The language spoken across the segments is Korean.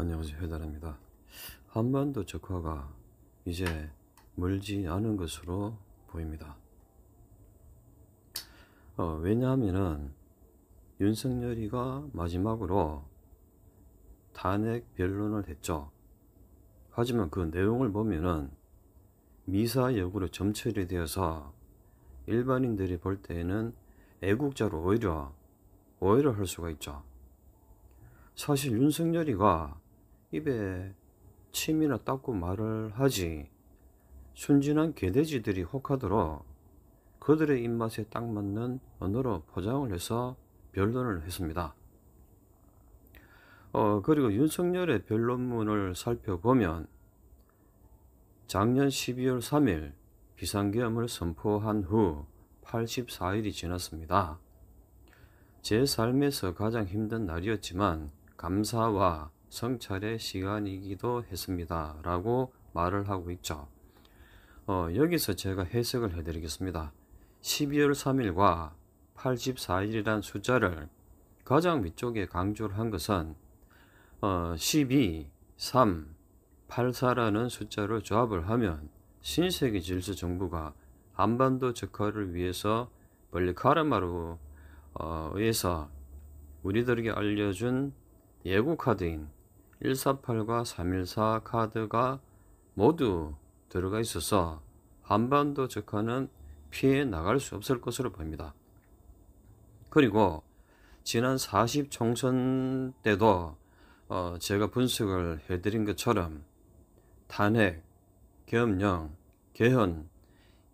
안녕하세요, 해달입니다. 한반도 적화가 이제 멀지 않은 것으로 보입니다. 왜냐하면은 윤석열이가 마지막으로 탄핵 변론을 했죠. 하지만 그 내용을 보면은 미사 여구로 점철이 되어서 일반인들이 볼 때에는 애국자로 오히려 할 수가 있죠. 사실 윤석열이가 입에 침이나 닦고 말을 하지, 순진한 개돼지들이 혹하도록 그들의 입맛에 딱 맞는 언어로 포장을 해서 변론을 했습니다. 그리고 윤석열의 변론문을 살펴보면 작년 12월 3일 비상계엄을 선포한 후 84일이 지났습니다. 제 삶에서 가장 힘든 날이었지만 감사와 성찰의 시간이기도 했습니다 라고 말을 하고 있죠. 여기서 제가 해석을 해드리겠습니다. 12월 3일과 84일이란 숫자를 가장 위쪽에 강조를 한 것은 12, 3, 84라는 숫자를 조합을 하면 신세계 질서 정부가 한반도 적화를 위해서 멀리카르마로 의해서 우리들에게 알려준 예고 카드인 148과 314 카드가 모두 들어가 있어서 한반도 적화는 피해 나갈 수 없을 것으로 보입니다. 그리고 지난 40 총선 때도 제가 분석을 해드린 것처럼 탄핵, 계엄령, 개헌,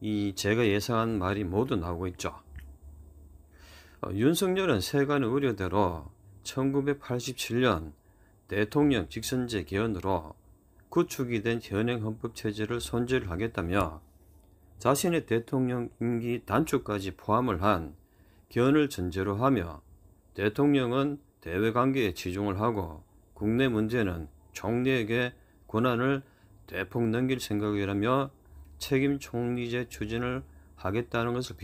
이 제가 예상한 말이 모두 나오고 있죠. 윤석열은 세간의 우려대로 1987년 대통령 직선제 개헌으로 구축이 된 현행 헌법체제를 손질을 하겠다며 자신의 대통령 임기 단축까지 포함을 한 개헌을 전제로 하며 대통령은 대외관계에 치중을 하고 국내 문제는 총리에게 권한을 대폭 넘길 생각이라며 책임 총리제 추진을 하겠다는 것을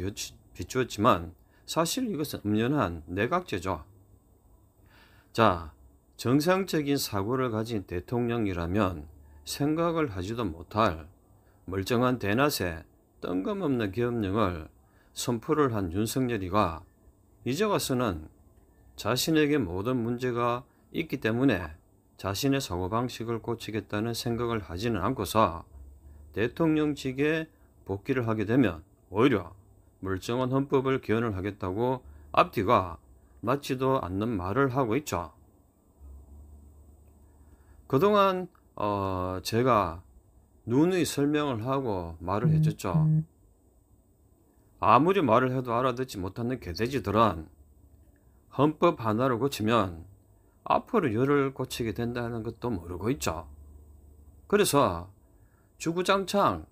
비추었지만 사실 이것은 엄연한 내각제죠. 자, 정상적인 사고를 가진 대통령이라면 생각을 하지도 못할 멀쩡한 대낮에 뜬금없는 계엄령을 선포를 한 윤석열이가 이제 와서는 자신에게 모든 문제가 있기 때문에 자신의 사고방식을 고치겠다는 생각을 하지는 않고서 대통령직에 복귀를 하게 되면 오히려 멀쩡한 헌법을 개헌을 하겠다고 앞뒤가 맞지도 않는 말을 하고 있죠. 그동안 제가 누누이 설명을 하고 말을 해줬죠. 아무리 말을 해도 알아듣지 못하는 개돼지들은 헌법 하나를 고치면 앞으로 열을 고치게 된다는 것도 모르고 있죠. 그래서 주구장창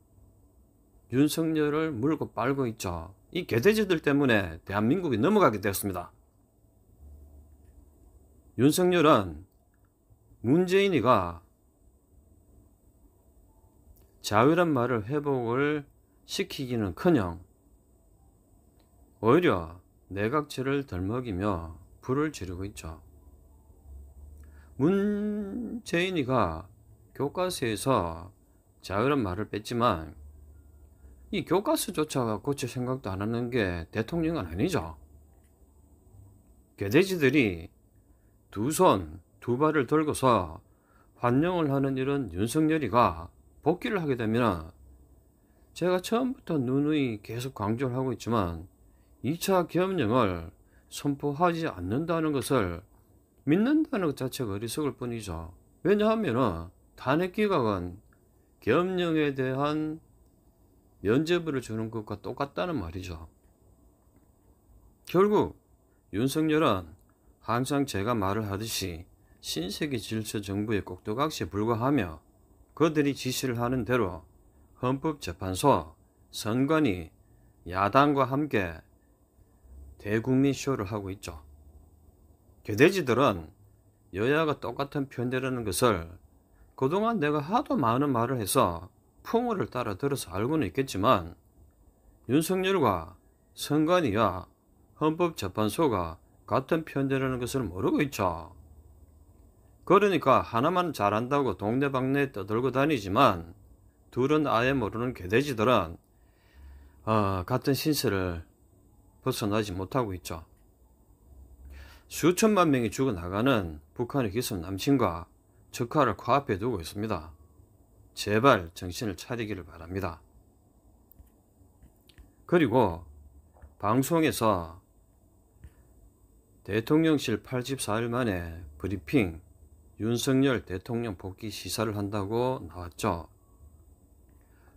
윤석열을 물고 빨고 있죠. 이 개돼지들 때문에 대한민국이 넘어가게 되었습니다. 윤석열은 문재인이가 자유란 말을 회복을 시키기는커녕 오히려 내각제를 덜먹이며 불을 지르고 있죠. 문재인이가 교과서에서 자유란 말을 뺐지만 이 교과서조차 고칠 생각도 안 하는 게 대통령은 아니죠. 개돼지들이 두 손, 두 발을 들고서 환영을 하는 이런 윤석열이가 복귀를 하게 되면 제가 처음부터 누누이 계속 강조를 하고 있지만 2차 계엄령을 선포하지 않는다는 것을 믿는다는 것 자체가 어리석을 뿐이죠. 왜냐하면 탄핵 기각은 계엄령에 대한 면죄부를 주는 것과 똑같다는 말이죠. 결국 윤석열은 항상 제가 말을 하듯이 신세계 질서 정부의 꼭두각시에 불과하며 그들이 지시를 하는 대로 헌법재판소, 선관위, 야당과 함께 대국민 쇼를 하고 있죠. 개돼지들은 여야가 똑같은 편이라는 것을 그동안 내가 하도 많은 말을 해서 풍어를 따라 들어서 알고는 있겠지만 윤석열과 선관위와 헌법재판소가 같은 편이라는 것을 모르고 있죠. 그러니까 하나만 잘한다고 동네방네 떠들고 다니지만 둘은 아예 모르는 개돼지들은 같은 신세를 벗어나지 못하고 있죠. 수천만 명이 죽어나가는 북한의 기습 남침과 적화를 코앞에 두고 있습니다. 제발 정신을 차리기를 바랍니다. 그리고 방송에서 대통령실 84일 만에 브리핑, 윤석열 대통령 복귀 시사를 한다고 나왔죠.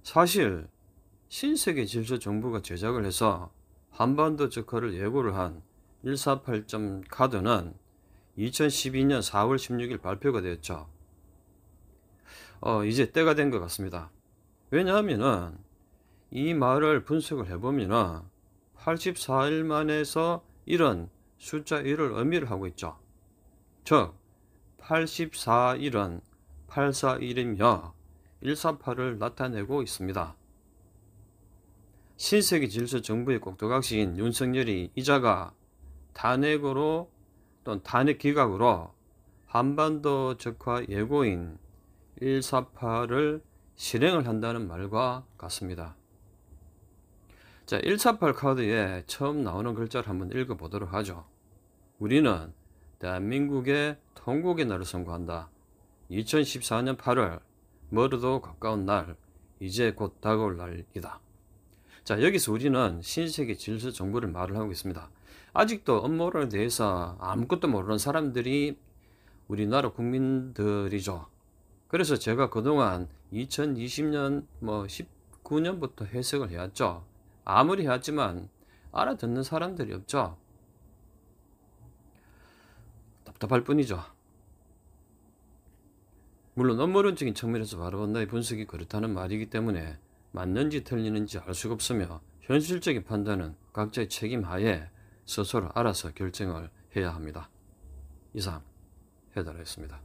사실 신세계 질서 정부가 제작을 해서 한반도 적화를 예고를 한 148점 카드는 2012년 4월 16일 발표가 되었죠. 이제 때가 된 것 같습니다. 왜냐하면은 이 말을 분석을 해보면은 84일 만에서 이런 숫자 1을 의미를 하고 있죠. 즉 84일은 841이며 148을 나타내고 있습니다. 신세계 질서 정부의 꼭두각시인 윤석열이 이자가 탄핵으로 또는 탄핵 기각으로 한반도 적화 예고인 148을 실행을 한다는 말과 같습니다. 자, 148 카드에 처음 나오는 글자를 한번 읽어보도록 하죠. 우리는 대한민국의 통곡의 날을 선고한다. 2014년 8월 멀어도 가까운 날, 이제 곧 다가올 날이다. 자, 여기서 우리는 신세계 질서 정부를 말을 하고 있습니다. 아직도 음모론에 대해서 아무것도 모르는 사람들이 우리나라 국민들이죠. 그래서 제가 그동안 2020년 19년부터 해석을 해왔죠. 아무리 해왔지만 알아듣는 사람들이 없죠. 답답할 뿐이죠. 물론 음모론적인 측면에서 바라본 나의 분석이 그렇다는 말이기 때문에 맞는지 틀리는지 알 수가 없으며 현실적인 판단은 각자의 책임 하에 스스로 알아서 결정을 해야 합니다. 이상 해달했습니다.